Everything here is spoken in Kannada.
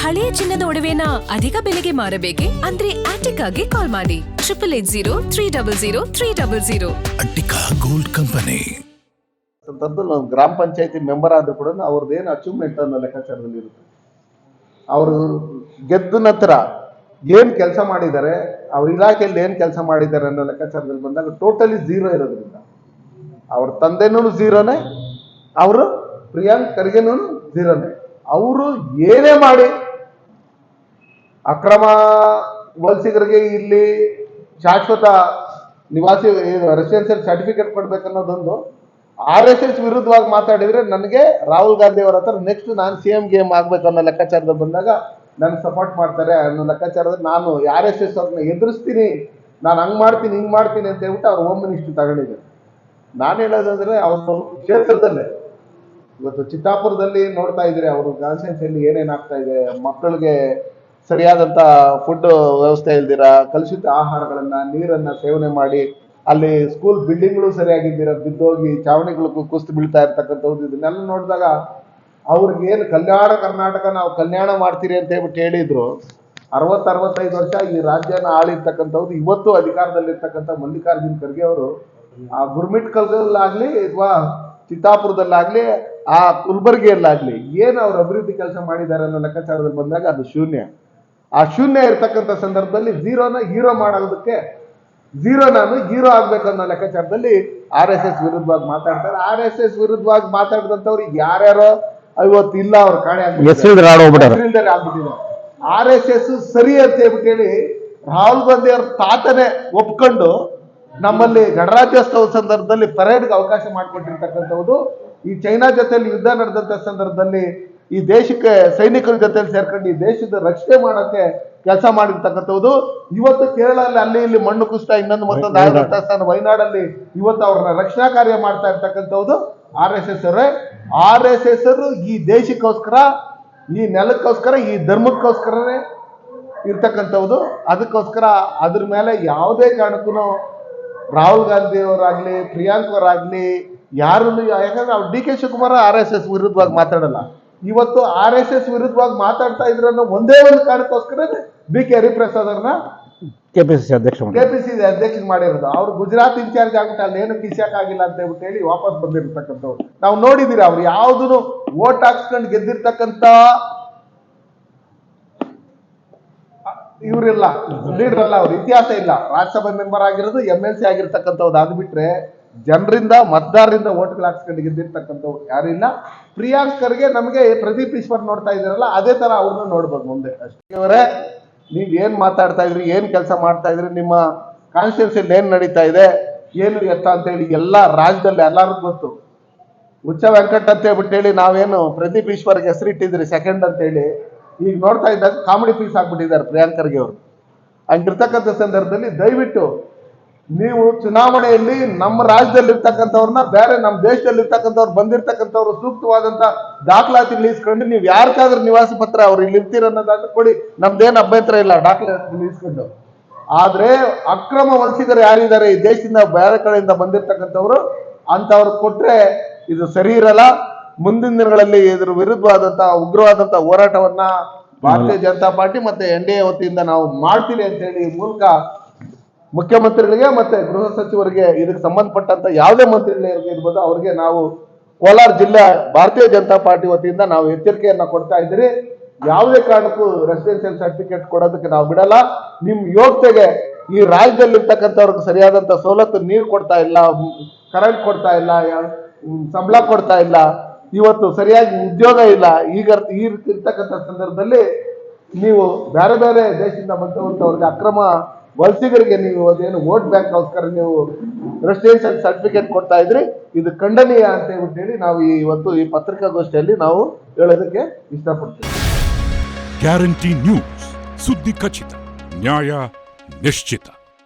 ಹಳೆಯ ಚಿನ್ನದ ಒಡವೆನ ಅಧಿಕ ಬೆಲೆಗೆ ಮಾರಬೇಕೆ ಅಂದ್ರೆ ಆಟಿಕಾಗೆ ಕಾಲ್ ಮಾಡಿ 8803000300. Attica gold company. ಗ್ರಾಮ ಪಂಚಾಯತಿ ಮೆಂಬರ್ ಆದ್ರೂ ಕೂಡ ಅವ್ರದ್ದೇನು ಅಚೀವ್ಮೆಂಟ್ ಅನ್ನೋ ಲೆಕ್ಕಾಚಾರದಲ್ಲಿ ಇರುತ್ತೆ. ಅವರು ಗೆದ್ದ ನಂತರ ಏನ್ ಕೆಲಸ ಮಾಡಿದ್ದಾರೆ, ಅವ್ರ ಇಲಾಖೆಯಲ್ಲಿ ಏನ್ ಕೆಲಸ ಮಾಡಿದ್ದಾರೆ ಅನ್ನೋ ಲೆಕ್ಕಾಚಾರದಲ್ಲಿ ಬಂದಾಗ ಟೋಟಲಿ ಝೀರೋ ಇರೋದ್ರಿಂದ ಅವ್ರ ತಂದೆನೂ ಝೀರೋನೇ, ಅವರು ಪ್ರಿಯಾಂಕ್ ಖರ್ಗೆನೂ ಝೀರೋನೇ. ಅವರು ಏನೇ ಮಾಡಿ ಅಕ್ರಮ ವಲಸಿಗರಿಗೆ ಇಲ್ಲಿ ಶಾಶ್ವತ ನಿವಾಸಿ ರೆಸಿಡೆನ್ಸಿಯಲ್ ಸರ್ಟಿಫಿಕೇಟ್ ಕೊಡ್ಬೇಕನ್ನೋದೊಂದು RSS ವಿರುದ್ಧವಾಗಿ ಮಾತಾಡಿದ್ರೆ ನನಗೆ ರಾಹುಲ್ ಗಾಂಧಿ ಅವರ ಹತ್ರ ನೆಕ್ಸ್ಟ್ ನಾನು CM ಗೇಮ್ ಆಗ್ಬೇಕನ್ನೋ ಲೆಕ್ಕಾಚಾರದಲ್ಲಿ ಬಂದಾಗ ನನ್ಗೆ ಸಪೋರ್ಟ್ ಮಾಡ್ತಾರೆ ಅನ್ನೋ ಲೆಕ್ಕಾಚಾರದಲ್ಲಿ ನಾನು RSS ಅವ್ರನ್ನ ಎದುರಿಸ್ತೀನಿ, ನಾನು ಹಂಗ್ ಮಾಡ್ತೀನಿ ಹಿಂಗ್ ಮಾಡ್ತೀನಿ ಅಂತ ಹೇಳ್ಬಿಟ್ಟು ಅವ್ರು ಹೋಮ್ ಮಿನಿಸ್ಟ್ರಿ ತಗೊಂಡಿದ್ದಾರೆ. ನಾನು ಹೇಳೋದಂದ್ರೆ ಅವರು ಕ್ಷೇತ್ರದಲ್ಲೇ ಇವತ್ತು ಚಿತ್ತಾಪುರದಲ್ಲಿ ನೋಡ್ತಾ ಇದ್ರೆ ಅವರು ಕಾನ್ಸ್ಟಿಟ್ಯೂನ್ಸಿಯಲ್ಲಿ ಏನೇನ್ ಆಗ್ತಾ ಇದೆ, ಮಕ್ಕಳಿಗೆ ಸರಿಯಾದಂತ ಫುಡ್ ವ್ಯವಸ್ಥೆ ಇಲ್ದಿರ ಕಲುಷಿತ ಆಹಾರಗಳನ್ನ ನೀರನ್ನ ಸೇವನೆ ಮಾಡಿ ಅಲ್ಲಿ ಸ್ಕೂಲ್ ಬಿಲ್ಡಿಂಗ್ಗಳು ಸರಿಯಾಗಿದ್ದೀರ ಬಿದ್ದೋಗಿ ಚಾವಣಿಗಳು ಕುಸ್ತು ಬೀಳ್ತಾ ಇರ್ತಕ್ಕಂಥದ್ದು ಇದನ್ನೆಲ್ಲ ನೋಡಿದಾಗ ಅವ್ರಿಗೆ ಏನು ಕಲ್ಯಾಣ ಕರ್ನಾಟಕ ನಾವು ಕಲ್ಯಾಣ ಮಾಡ್ತೀರಿ ಅಂತ ಹೇಳ್ಬಿಟ್ಟು ಹೇಳಿದ್ರು. 60-65 ವರ್ಷ ಈ ರಾಜ್ಯನ ಆಳಿರ್ತಕ್ಕಂಥದ್ದು ಇವತ್ತು ಅಧಿಕಾರದಲ್ಲಿರ್ತಕ್ಕಂಥ ಮಲ್ಲಿಕಾರ್ಜುನ್ ಖರ್ಗೆ ಅವರು ಆ ಗುರ್ಮಿಟ್ ಕಲ್ಗಲ್ಲಾಗ್ಲಿ ಅಥವಾ ಚಿತ್ತಾಪುರದಲ್ಲಾಗ್ಲಿ ಆ ಕುಲ್ಬರ್ಗಿಯಲ್ಲಾಗ್ಲಿ ಏನು ಅವ್ರ ಅಭಿವೃದ್ಧಿ ಕೆಲಸ ಮಾಡಿದ್ದಾರೆ ಅನ್ನೋ ಲೆಕ್ಕಾಚಾರದಲ್ಲಿ ಬಂದಾಗ ಅದು ಶೂನ್ಯ. ಆ ಶೂನ್ಯ ಇರ್ತಕ್ಕಂಥ ಸಂದರ್ಭದಲ್ಲಿ ಝೀರೋನ ಹೀರೋ ಮಾಡೋದಕ್ಕೆ ನಾನು ಹೀರೋ ಆಗ್ಬೇಕನ್ನೋ ಲೆಕ್ಕಾಚಾರದಲ್ಲಿ RSS ವಿರುದ್ಧವಾಗಿ ಮಾತಾಡ್ತಾರೆ. RSS ವಿರುದ್ಧವಾಗಿ ಮಾತಾಡಿದಂಥವ್ರಿಗೆ ಯಾರ್ಯಾರೋ ಇವತ್ತು ಇಲ್ಲ ಅವ್ರ ಕಾಣೆ ಆಗ್ಬಿಟ್ಟಿದ್ದಾರೆ. RSS ಸರಿ ಅಂತ ಹೇಳ್ಬಿಟ್ಟು ಹೇಳಿ ರಾಹುಲ್ ಗಾಂಧಿ ಅವ್ರ ತಾತನೇ ಒಪ್ಕೊಂಡು ನಮ್ಮಲ್ಲಿ ಗಣರಾಜ್ಯೋತ್ಸವ ಸಂದರ್ಭದಲ್ಲಿ ಪರೇಡ್ಗೆ ಅವಕಾಶ ಮಾಡಿಕೊಟ್ಟಿರ್ತಕ್ಕಂಥದ್ದು, ಈ ಚೈನಾ ಜೊತೆಯಲ್ಲಿ ಯುದ್ಧ ನಡೆದಂತ ಸಂದರ್ಭದಲ್ಲಿ ಈ ದೇಶಕ್ಕೆ ಸೈನಿಕರ ಜೊತೆಲಿ ಸೇರ್ಕೊಂಡು ಈ ದೇಶದ ರಕ್ಷಣೆ ಮಾಡೋಕ್ಕೆ ಕೆಲಸ ಮಾಡಿರ್ತಕ್ಕಂಥದ್ದು. ಇವತ್ತು ಕೇರಳದಲ್ಲಿ ಅಲ್ಲಿ ಇಲ್ಲಿ ಮಣ್ಣು ಕುಸಿತ ಇನ್ನೊಂದು ಮತ್ತೊಂದು ಆಗದಂತ ಸ್ಥಾನ ವಯನಾಡಲ್ಲಿ ಇವತ್ತು ಅವ್ರನ್ನ ರಕ್ಷಣಾ ಕಾರ್ಯ ಮಾಡ್ತಾ ಇರ್ತಕ್ಕಂಥದ್ದು RSS ಅವರೇ. RSS ಅವರು ಈ ದೇಶಕ್ಕೋಸ್ಕರ, ಈ ನೆಲಕ್ಕೋಸ್ಕರ, ಈ ಧರ್ಮಕ್ಕೋಸ್ಕರನೇ ಇರ್ತಕ್ಕಂಥದ್ದು. ಅದಕ್ಕೋಸ್ಕರ ಅದ್ರ ಮೇಲೆ ಯಾವುದೇ ಕಾರಣಕ್ಕೂ ರಾಹುಲ್ ಗಾಂಧಿ ಅವರಾಗ್ಲಿ ಪ್ರಿಯಾಂಕ್ ಅವರಾಗ್ಲಿ ಯಾರನ್ನು, ಯಾಕಂದ್ರೆ ಅವ್ರು DK ಶಿವಕುಮಾರ್ RSS ವಿರುದ್ಧವಾಗಿ ಮಾತಾಡಲ್ಲ. ಇವತ್ತು RSS ವಿರುದ್ಧವಾಗಿ ಮಾತಾಡ್ತಾ ಇದ್ರು ಅನ್ನೋ ಒಂದೇ ಒಂದು ಕಾರಣಕ್ಕೋಸ್ಕರ BK ಹರಿಪ್ರಸಾದ್ ಅವ್ರನ್ನ KPCC ಅಧ್ಯಕ್ಷ ಮಾಡಿರೋದು. ಅವ್ರು ಗುಜರಾತ್ ಇನ್ಚಾರ್ಜ್ ಆಗ್ಬಿಟ್ಟು ಅಲ್ಲಿ ಏನು ಕಿಸಿಯಾಗಿಲ್ಲ ಅಂತ ಹೇಳ್ಬಿಟ್ಟು ಹೇಳಿ ವಾಪಸ್ ಬಂದಿರ್ತಕ್ಕಂಥವ್ರು ನಾವು ನೋಡಿದೀರಿ. ಅವ್ರು ಯಾವ್ದು ವೋಟ್ ಹಾಕ್ಸ್ಕೊಂಡು ಗೆದ್ದಿರ್ತಕ್ಕಂಥ ಇವರಿಲ್ಲ, ಲೀಡರ್ ಅಲ್ಲ, ಅವ್ರ ಇತಿಹಾಸ ಇಲ್ಲ. ರಾಜ್ಯಸಭಾ ಮೆಂಬರ್ ಆಗಿರೋದು, MLC ಆಗಿರ್ತಕ್ಕಂಥವ್ರು, ಅದು ಬಿಟ್ರೆ ಜನರಿಂದ ಮತದಾರರಿಂದ ಓಟ್ಗಳು ಹಾಕ್ಸ್ಕೊಂಡು ಗೆದ್ದಿರ್ತಕ್ಕಂಥವ್ರು ಯಾರು ಇಲ್ಲ. ಪ್ರಿಯಾಂಕ್ ಖರ್ಗೆ ನಮಗೆ ಪ್ರದೀಪ್ ಈಶ್ವರ್ ನೋಡ್ತಾ ಇದ್ದೀರಲ್ಲ, ಅದೇ ತರ ಅವ್ರನ್ನ ನೋಡ್ಬೋದು ಮುಂದೆ. ಅಷ್ಟೇ ನೀವ್ ಏನ್ ಮಾತಾಡ್ತಾ ಇದ್ರಿ, ಏನ್ ಕೆಲಸ ಮಾಡ್ತಾ ಇದ್ರಿ, ನಿಮ್ಮ ಕಾನ್ಸ್ಟಿಟ್ಯೂನ್ಸಿಯಲ್ಲಿ ಏನ್ ನಡೀತಾ ಇದೆ, ಏನು ಎತ್ತ ಅಂತ ಹೇಳಿ ಎಲ್ಲ ರಾಜ್ಯದಲ್ಲಿ ಎಲ್ಲರಿಗೂ ಗೊತ್ತು. ಹುಚ್ಚ ವೆಂಕಟ್ ಅಂತ ಹೇಳ್ಬಿಟ್ಟು ಹೇಳಿ ನಾವೇನು ಪ್ರದೀಪ್ ಈಶ್ವರ್ಗೆ ಹೆಸರಿಟ್ಟಿದ್ರಿ ಸೆಕೆಂಡ್ ಅಂತ ಹೇಳಿ, ಈಗ ನೋಡ್ತಾ ಇದ್ದಾಗ ಕಾಮಿಡಿ ಪೀಸ್ ಆಗ್ಬಿಟ್ಟಿದ್ದಾರೆ ಪ್ರಿಯಾಂಕ್ ಖರ್ಗೆ ಅವರು. ಹಂಗಿರ್ತಕ್ಕಂಥ ಸಂದರ್ಭದಲ್ಲಿ ದಯವಿಟ್ಟು ನೀವು ಚುನಾವಣೆಯಲ್ಲಿ ನಮ್ಮ ರಾಜ್ಯದಲ್ಲಿ ಇರ್ತಕ್ಕಂಥವ್ರನ್ನ ಬೇರೆ ನಮ್ಮ ದೇಶದಲ್ಲಿ ಇರ್ತಕ್ಕಂಥವ್ರು ಬಂದಿರ್ತಕ್ಕಂಥವ್ರು ಸೂಕ್ತವಾದಂತ ದಾಖಲಾತಿಗಳು ಇಸ್ಕೊಂಡು ನೀವು ಯಾರಿಗಾದ್ರೂ ನಿವಾಸ ಪತ್ರ ಅವ್ರು ಇಲ್ಲಿ ಇರ್ತೀರ ಅನ್ನೋದಾದ್ರೂ ಕೊಡಿ, ನಮ್ದೇನು ಅಭ್ಯಂತರ ಇಲ್ಲ ದಾಖಲಾತಿ ಇಸ್ಕೊಂಡು. ಆದ್ರೆ ಅಕ್ರಮ ವಲಸಿಗರು ಯಾರಿದ್ದಾರೆ ಈ ದೇಶದಿಂದ ಬೇರೆ ಕಡೆಯಿಂದ ಬಂದಿರ್ತಕ್ಕಂಥವ್ರು ಅಂತವ್ರು ಕೊಟ್ರೆ ಇದು ಸರಿ ಇರಲ್ಲ. ಮುಂದಿನ ದಿನಗಳಲ್ಲಿ ಇದ್ರ ವಿರುದ್ಧವಾದಂತಹ ಉಗ್ರವಾದಂತ ಹೋರಾಟವನ್ನ ಭಾರತೀಯ ಜನತಾ ಪಾರ್ಟಿ ಮತ್ತೆ NDA ವತಿಯಿಂದ ನಾವು ಮಾಡ್ತೀವಿ ಅಂತ ಹೇಳಿ ಈ ಮೂಲಕ ಮುಖ್ಯಮಂತ್ರಿಗಳಿಗೆ ಮತ್ತೆ ಗೃಹ ಸಚಿವರಿಗೆ ಇದಕ್ಕೆ ಸಂಬಂಧಪಟ್ಟಂತ ಯಾವುದೇ ಮಂತ್ರಿಗಳಿಗೆ ಇರ್ಬೋದು ಅವ್ರಿಗೆ ನಾವು ಕೋಲಾರ ಜಿಲ್ಲೆ ಭಾರತೀಯ ಜನತಾ ಪಾರ್ಟಿ ವತಿಯಿಂದ ನಾವು ಎಚ್ಚರಿಕೆಯನ್ನ ಕೊಡ್ತಾ ಇದ್ದೀರಿ. ಯಾವುದೇ ಕಾರಣಕ್ಕೂ ರೆಸಿಡೆನ್ಸಿಯಲ್ ಸರ್ಟಿಫಿಕೇಟ್ ಕೊಡೋದಕ್ಕೆ ನಾವು ಬಿಡಲ್ಲ. ನಿಮ್ ಯೋಗ್ಯತೆಗೆ ಈ ರಾಜ್ಯದಲ್ಲಿ ಇರ್ತಕ್ಕಂಥವ್ರಿಗೆ ಸರಿಯಾದಂತ ಸವಲತ್ತು, ನೀರು ಕೊಡ್ತಾ ಇಲ್ಲ, ಕರೆಂಟ್ ಕೊಡ್ತಾ ಇಲ್ಲ, ಸಂಬಳ ಕೊಡ್ತಾ ಇಲ್ಲ, ಇವತ್ತು ಸರಿಯಾಗಿ ಉದ್ಯೋಗ ಇಲ್ಲ. ಈಗ ಇರ್ತಕ್ಕಂಥ ಸಂದರ್ಭದಲ್ಲಿ ನೀವು ಬೇರೆ ಬೇರೆ ದೇಶದಿಂದ ಬಂದಂತವ್ರಿಗೆ ಅಕ್ರಮ ವಲಸಿಗರಿಗೆ ನೀವು ಅದೇನು ವೋಟ್ ಬ್ಯಾಂಕ್ ಗೋಸ್ಕರ ನೀವು ರೆಸಿಡೆನ್ಸಿಯಲ್ ಸರ್ಟಿಫಿಕೇಟ್ ಕೊಡ್ತಾ ಇದ್ರಿ, ಇದು ಖಂಡನೀಯ ಅಂತ ಹೇಳಿ ನಾವು ಇವತ್ತು ಈ ಪತ್ರಿಕಾಗೋಷ್ಠಿಯಲ್ಲಿ ನಾವು ಹೇಳೋದಕ್ಕೆ ಇಷ್ಟಪಡ್ತೀವಿ. ಗ್ಯಾರಂಟಿ ನ್ಯೂಸ್, ಸುದ್ದಿ ಖಚಿತ, ನ್ಯಾಯ ನಿಶ್ಚಿತ.